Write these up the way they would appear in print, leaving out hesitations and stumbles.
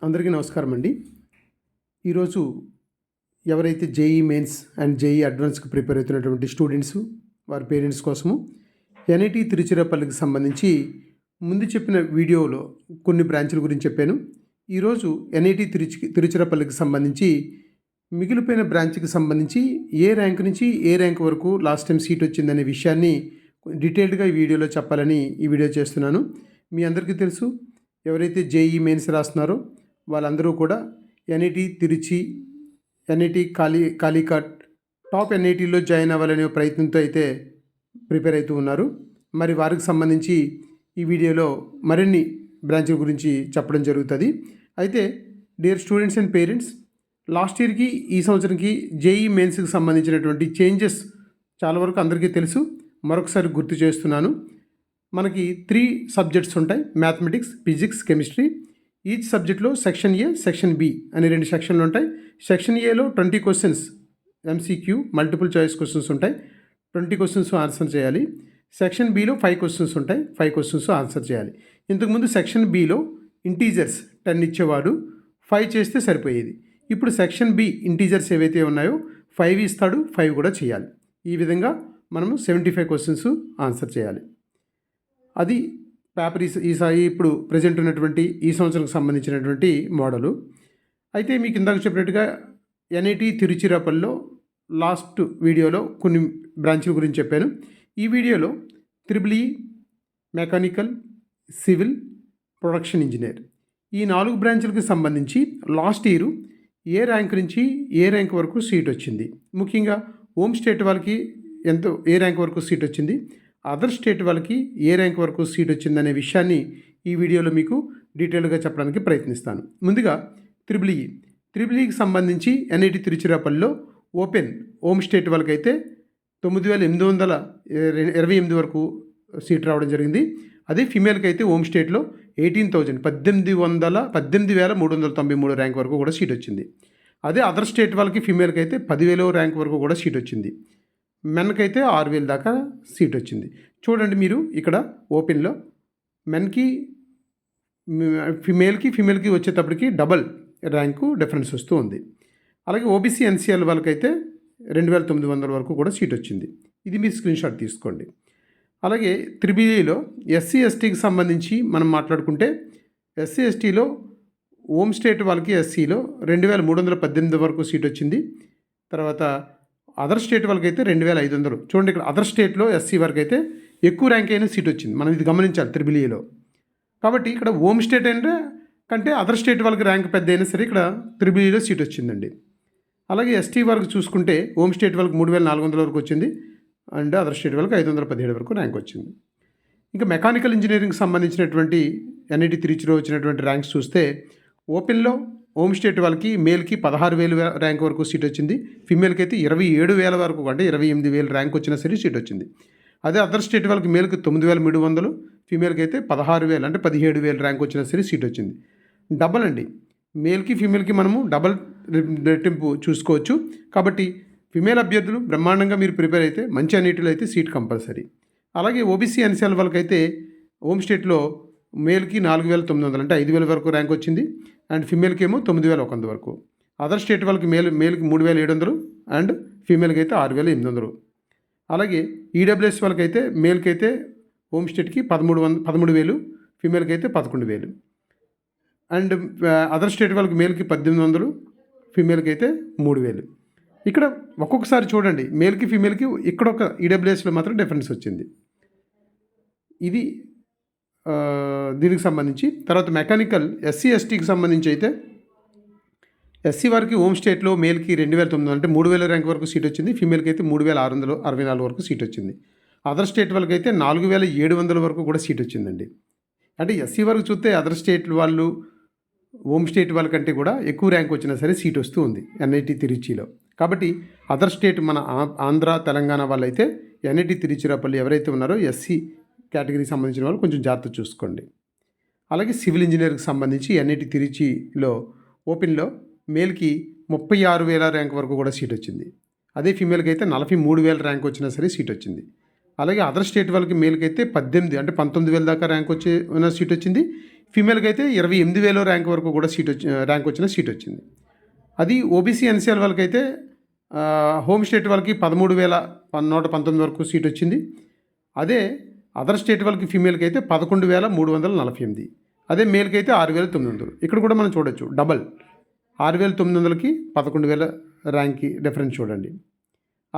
అందరికీ నమస్కారం అండి. ఈరోజు ఎవరైతే జేఈ మెయిన్స్ అండ్ జేఈ అడ్వాన్స్కి ప్రిపేర్ అవుతున్నటువంటి స్టూడెంట్స్ వారి పేరెంట్స్ కోసము ఎన్ఐటి తిరుచిరాపల్లికి సంబంధించి ముందు చెప్పిన వీడియోలో కొన్ని బ్రాంచుల గురించి చెప్పాను. ఈరోజు ఎన్ఐటి తిరుచిరాపల్లికి సంబంధించి మిగిలిపోయిన బ్రాంచ్కి సంబంధించి ఏ ర్యాంక్ నుంచి ఏ ర్యాంక్ వరకు లాస్ట్ టైం సీట్ వచ్చిందనే విషయాన్ని డీటెయిల్డ్గా ఈ వీడియోలో చెప్పాలని ఈ వీడియో చేస్తున్నాను. మీ అందరికీ తెలుసు, ఎవరైతే జేఈ మెయిన్స్ రాస్తున్నారో వాళ్ళందరూ కూడా NIT Tiruchi, NIT Calicut, top ఎన్ఐటీలో జాయిన్ అవ్వాలనే ప్రయత్నంతో అయితే ప్రిపేర్ అవుతూ ఉన్నారు. మరి వారికి సంబంధించి ఈ వీడియోలో మరిన్ని బ్రాంచ్ల గురించి చెప్పడం జరుగుతుంది. అయితే dear students and parents, last ఇయర్కి ఈ సంవత్సరంకి జేఈ మెయిన్స్కి సంబంధించినటువంటి చేంజెస్ చాలా వరకు అందరికీ తెలుసు. మరొకసారి గుర్తు చేస్తున్నాను. మనకి 3 సబ్జెక్ట్స్ ఉంటాయి: మ్యాథమెటిక్స్, ఫిజిక్స్, కెమిస్ట్రీ. ఈచ్ సబ్జెక్ట్లో సెక్షన్ ఏ, సెక్షన్ బి అనే 2 సెక్షన్లు ఉంటాయి. సెక్షన్ ఏలో 20 questions MCQ multiple choice questions ఉంటాయి. 20 క్వశ్చన్స్ ఆన్సర్ చేయాలి. సెక్షన్ బిలో 5 క్వశ్చన్స్ ఉంటాయి. 5 క్వశ్చన్స్ ఆన్సర్ చేయాలి. ఇంతకుముందు సెక్షన్ బిలో ఇంటీజర్స్ 10 ఇచ్చేవాడు, 5 చేస్తే సరిపోయేది. ఇప్పుడు సెక్షన్ బి ఇంటీజర్స్ ఏవైతే ఉన్నాయో 5 ఇస్తాడు, 5 కూడా చేయాలి. ఈ విధంగా మనము 75 క్వశ్చన్స్ ఆన్సర్ చేయాలి. అది పేపర్ ఈసారి ఇప్పుడు ప్రజెంట్ ఉన్నటువంటి ఈ సంవత్సరంకి సంబంధించినటువంటి మోడలు. అయితే మీకు ఇందాక చెప్పినట్టుగా ఎన్ఐటి తిరుచిరాపల్లిలో లాస్ట్ వీడియోలో కొన్ని బ్రాంచ్ల గురించి చెప్పాను. ఈ వీడియోలో triple E, mechanical, civil, production engineer ఈ 4 బ్రాంచ్లకు సంబంధించి లాస్ట్ ఇయర్ ఏ ర్యాంక్ నుంచి ఏ ర్యాంక్ వరకు సీట్ వచ్చింది, ముఖ్యంగా హోమ్ స్టేట్ వాళ్ళకి ఏ ర్యాంక్ వరకు సీట్ వచ్చింది, అదర్ స్టేట్ వాళ్ళకి ఏ ర్యాంక్ వరకు సీట్ వచ్చిందనే విషయాన్ని ఈ వీడియోలో మీకు డీటెయిల్గా చెప్పడానికి ప్రయత్నిస్తాను. ముందుగా త్రిబుల్ ఈకి సంబంధించి ఎన్ఐటి తిరుచిరాపల్లిలో ఓపెన్ హోమ్ స్టేట్ వాళ్ళకైతే 9,828 వరకు సీట్ రావడం జరిగింది. అదే ఫిమేల్కి అయితే హోమ్ స్టేట్లో 18,393 ర్యాంక్ వరకు కూడా సీట్ వచ్చింది. అదే అదర్ స్టేట్ వాళ్ళకి ఫిమేల్కి అయితే 10,000 ర్యాంక్ వరకు కూడా సీట్ వచ్చింది. మెన్కైతే 6,000 దాకా సీట్ వచ్చింది. చూడండి మీరు ఇక్కడ ఓపెన్లో మెన్కి ఫిమేల్కి వచ్చేటప్పటికి డబల్ ర్యాంకు డిఫరెన్స్ వస్తూ ఉంది. అలాగే ఓబీసీ ఎన్సీఎల్ వాళ్ళకైతే 2,900 వరకు కూడా సీట్ వచ్చింది. ఇది మీరు స్క్రీన్ షాట్ తీసుకోండి. అలాగే త్రిబుల్ ఎస్సీ ఎస్టీకి సంబంధించి మనం మాట్లాడుకుంటే ఎస్సీ ఎస్టీలో హోమ్ స్టేట్ వాళ్ళకి ఎస్సీలో 2,318 వరకు సీట్ వచ్చింది. తర్వాత అదర్ స్టేట్ వాళ్ళకి అయితే 2,500. చూడండి ఇక్కడ అదర్ స్టేట్లో ఎస్సీ వరకు అయితే ఎక్కువ ర్యాంక్ అయిన సీట్ వచ్చింది. మనం ఇది గమనించాలి త్రిబుల్. కాబట్టి ఇక్కడ హోమ్ స్టేట్ కంటే అదర్ స్టేట్ వాళ్ళకి ర్యాంక్ పెద్ద అయినా సరే ఇక్కడ త్రిబుల్ సీట్ వచ్చిందండి. అలాగే ఎస్టీ వరకు చూసుకుంటే హోమ్ స్టేట్ వాళ్ళకి 3,400 వరకు వచ్చింది అండ్ అదర్ స్టేట్ వాళ్ళకి 517 వరకు ర్యాంక్ వచ్చింది. ఇంకా మెకానికల్ ఇంజనీరింగ్కి సంబంధించినటువంటి ఎన్ఐటి తిరుచిలో వచ్చినటువంటి ర్యాంక్స్ చూస్తే ఓపెన్లో హోమ్ స్టేట్ వాళ్ళకి మేల్కి 16,000 ర్యాంక్ వరకు సీట్ వచ్చింది. ఫిమేల్కి అయితే 27,000 వరకు, అంటే 28,000 ర్యాంక్ వచ్చినా సరే సీట్ వచ్చింది. అదే అదర్ స్టేట్ వాళ్ళకి మేల్కి 9,300, ఫిమేల్కి అయితే 16,000 అంటే 17,000 ర్యాంక్ వచ్చినా సరే సీట్ వచ్చింది. డబల్ అండి, మేల్కి ఫిమేల్కి మనము డబల్ రెట్టింపు చూసుకోవచ్చు. కాబట్టి ఫిమేల్ అభ్యర్థులు బ్రహ్మాండంగా మీరు ప్రిపేర్ అయితే మంచి అన్నిటిలో అయితే సీట్ కంపల్సరీ. అలాగే ఓబీసీ ఎన్సీఎల్ వాళ్ళకైతే హోమ్ స్టేట్లో మేల్కి 4,900 అంటే 5,000 వరకు ర్యాంక్ వచ్చింది అండ్ ఫిమేల్కి ఏమో 9,100 వరకు. అదర్ స్టేట్ వాళ్ళకి మేల్కి 3,700 అండ్ ఫీమేల్కి అయితే 6,800. అలాగే ఈడబ్ల్యూఎస్ వాళ్ళకైతే మేల్కి అయితే హోమ్ స్టేట్కి 13,000, ఫీమేల్కి అయితే 11,000 అండ్ అదర్ స్టేట్ వాళ్ళకి మేల్కి 1,800, ఫీమేల్కి అయితే 3,000. ఇక్కడ ఒక్కొక్కసారి చూడండి మేల్కి ఫీమేల్కి ఇక్కడ ఒక ఈడబ్ల్యూఎస్లో మాత్రం డిఫరెన్స్ వచ్చింది. ఇది దీనికి సంబంధించి. తర్వాత మెకానికల్ ఎస్సీ ఎస్టీకి సంబంధించి అయితే ఎస్సీ వారికి హోమ్ స్టేట్లో మేల్కి 2,900 అంటే 3,000 ర్యాంక్ వరకు సీట్ వచ్చింది. ఫీమేల్కి అయితే 3,664 వరకు సీట్ వచ్చింది. అదర్ స్టేట్ వాళ్ళకి అయితే 4,700 వరకు కూడా సీట్ వచ్చిందండి. అంటే ఎస్సీ వరకు చూస్తే అదర్ స్టేట్ వాళ్ళు హోమ్ స్టేట్ వాళ్ళకంటే కూడా ఎక్కువ ర్యాంక్ వచ్చినా సరే సీట్ వస్తూ ఉంది ఎన్ఐటి తిరుచిలో. కాబట్టి అదర్ స్టేట్ మన ఆంధ్ర తెలంగాణ వాళ్ళైతే ఎన్ఐటి తిరుచిరాపల్లి ఎవరైతే ఉన్నారో ఎస్సీ కేటగిరీకి సంబంధించిన వాళ్ళు కొంచెం జాగ్రత్త చూసుకోండి. అలాగే సివిల్ ఇంజనీర్కి సంబంధించి ఎన్ఐటి తిరుచిలో ఓపెన్లో మేల్కి 36,000 ర్యాంక్ వరకు కూడా సీట్ వచ్చింది. అదే ఫీమేల్కి అయితే 43,000 ర్యాంక్ వచ్చినా సరే సీట్ వచ్చింది. అలాగే అదర్ స్టేట్ వాళ్ళకి మేల్కి అయితే 18 అంటే 19,000 దాకా ర్యాంక్ వచ్చే సీట్ వచ్చింది. ఫీమేల్కి అయితే 28,000 ర్యాంక్ వరకు కూడా ర్యాంక్ వచ్చిన సీట్ వచ్చింది. అది ఓబీసీ ఎన్సీఎల్ వాళ్ళకైతే హోమ్ స్టేట్ వాళ్ళకి 13,119 వరకు సీట్ వచ్చింది. అదే అదర్ స్టేట్ వాళ్ళకి ఫీమేల్కి అయితే 11,348. అదే మేల్కి అయితే 6,900. ఇక్కడ కూడా మనం చూడొచ్చు డబల్ 6,900కి 11,000 ర్యాంక్కి డిఫరెన్స్ చూడండి.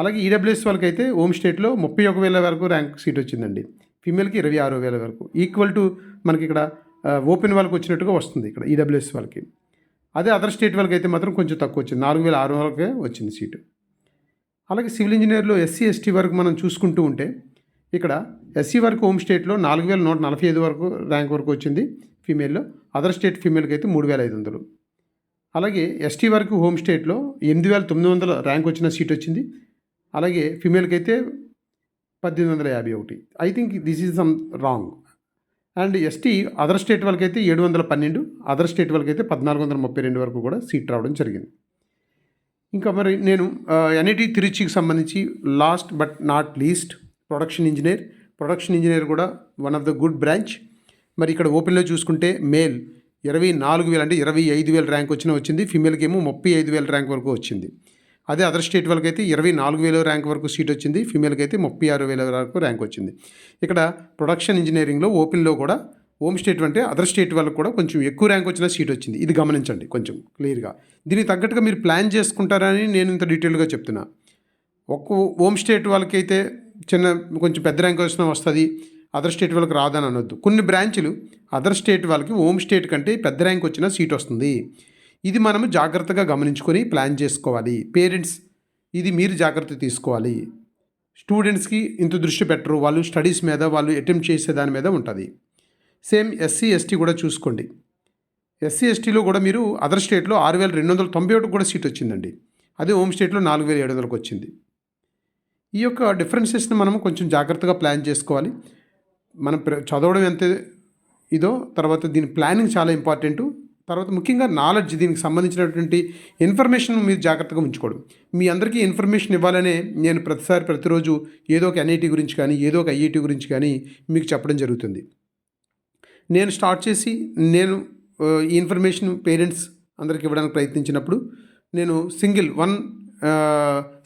అలాగే ఈడబ్ల్యూఎస్ వాళ్ళకి అయితే హోమ్ స్టేట్లో 31,000 వరకు ర్యాంక్ సీట్ వచ్చిందండి. ఫీమేల్కి 26,000 వరకు ఈక్వల్ టు మనకి ఇక్కడ ఓపెన్ వాళ్ళకి వచ్చినట్టుగా వస్తుంది ఇక్కడ ఈడబ్ల్యూఎస్ వాళ్ళకి. అదే అదర్ స్టేట్ వాళ్ళకి అయితే మాత్రం కొంచెం తక్కువ వచ్చింది, 4,600 వచ్చింది సీటు. అలాగే సివిల్ ఇంజనీర్లో ఎస్సీ ఎస్టీ వరకు మనం చూసుకుంటూ ఉంటే ఇక్కడ ఎస్సీ వరకు హోమ్ స్టేట్లో 4,145 వరకు ర్యాంక్ వరకు వచ్చింది ఫీమేల్లో. అదర్ స్టేట్ ఫీమేల్కి అయితే 3,500. అలాగే ఎస్టీ వరకు హోమ్ స్టేట్లో 8,900 ర్యాంక్ వచ్చిన సీట్ వచ్చింది. అలాగే ఫీమేల్కి అయితే 1,851. I think this is some wrong. And ST other state వాళ్ళకైతే 712, అదర్ స్టేట్ వాళ్ళకైతే 1,432 వరకు కూడా సీట్ రావడం జరిగింది. ఇంకా మరి నేను ఎన్ఐటి తిరుచికి సంబంధించి last but not least production engineer కూడా one of the good branch. మరి ఇక్కడ ఓపెన్లో చూసుకుంటే మేల్ 24,000 అంటే 25,000 ర్యాంక్ వచ్చింది. ఫీమేల్కి ఏమో 35,000 ర్యాంక్ వరకు వచ్చింది. అదే అదర్ స్టేట్ వాళ్ళకి అయితే 24,000 ర్యాంక్ వరకు సీట్ వచ్చింది. ఫీమేల్కి అయితే 36,000 వరకు ర్యాంక్ వచ్చింది. ఇక్కడ ప్రొడక్షన్ ఇంజనీరింగ్లో ఓపెన్లో కూడా హోమ్ స్టేట్ అంటే అదర్ స్టేట్ వాళ్ళకి కూడా కొంచెం ఎక్కువ ర్యాంక్ వచ్చిన సీట్ వచ్చింది. ఇది గమనించండి కొంచెం క్లియర్గా. దీనికి తగ్గట్టుగా మీరు ప్లాన్ చేసుకుంటారని నేను ఇంత డీటెయిల్గా చెప్తున్నా. ఒక్క హోమ్ స్టేట్ వాళ్ళకైతే కొంచెం పెద్ద ర్యాంక్ వచ్చినా వస్తుంది, అదర్ స్టేట్ వాళ్ళకి రాదని అనొద్దు. కొన్ని బ్రాంచ్లు అదర్ స్టేట్ వాళ్ళకి హోమ్ స్టేట్ కంటే పెద్ద ర్యాంక్ వచ్చిన సీట్ వస్తుంది. ఇది మనము జాగ్రత్తగా గమనించుకొని ప్లాన్ చేసుకోవాలి. పేరెంట్స్ ఇది మీరు జాగ్రత్త తీసుకోవాలి. స్టూడెంట్స్కి ఇంత దృష్టి పెట్టరు, వాళ్ళు స్టడీస్ మీద వాళ్ళు అటెంప్ట్ చేసే దాని మీద ఉంటుంది. సేమ్ ఎస్సీ ఎస్టీ కూడా చూసుకోండి. ఎస్సీ ఎస్టీలో కూడా మీరు అదర్ స్టేట్లో 6,291 కూడా సీట్ వచ్చిందండి. అదే హోమ్ స్టేట్లో 4,700కి వచ్చింది. ఈ యొక్క డిఫరెన్సెస్ని మనం కొంచెం జాగ్రత్తగా ప్లాన్ చేసుకోవాలి. మనం చదవడం ఎంత ఇదో, తర్వాత దీని ప్లానింగ్ చాలా ఇంపార్టెంటు. తర్వాత ముఖ్యంగా నాలెడ్జ్, దీనికి సంబంధించినటువంటి ఇన్ఫర్మేషన్ మీరు జాగ్రత్తగా ఉంచుకోవడం. మీ అందరికీ ఇన్ఫర్మేషన్ ఇవ్వాలనే నేను ప్రతిరోజు ఏదో ఒక ఎన్ఐటి గురించి కానీ ఏదో ఒక ఐఐటి గురించి కానీ మీకు చెప్పడం జరుగుతుంది. నేను స్టార్ట్ చేసి నేను ఈ ఇన్ఫర్మేషన్ పేరెంట్స్ అందరికి ఇవ్వడానికి ప్రయత్నించినప్పుడు నేను సింగిల్ 1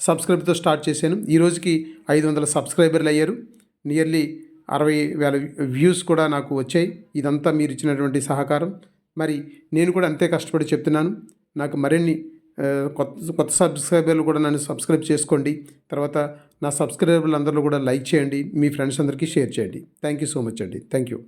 సబ్స్క్రైబ్తో స్టార్ట్ చేశాను. ఈ రోజుకి 500 సబ్స్క్రైబర్లు అయ్యారు. నియర్లీ 60,000 వ్యూస్ కూడా నాకు వచ్చాయి. ఇదంతా మీరు ఇచ్చినటువంటి సహకారం. మరి నేను కూడా అంతే కష్టపడి చెప్తున్నాను. నాకు మరిన్ని కొత్త సబ్స్క్రైబర్లు కూడా నన్ను సబ్స్క్రైబ్ చేసుకోండి. తర్వాత నా సబ్స్క్రైబర్లు అందరూ కూడా లైక్ చేయండి, మీ ఫ్రెండ్స్ అందరికీ షేర్ చేయండి. థ్యాంక్ యూ సో మచ్ అండి. Thank you.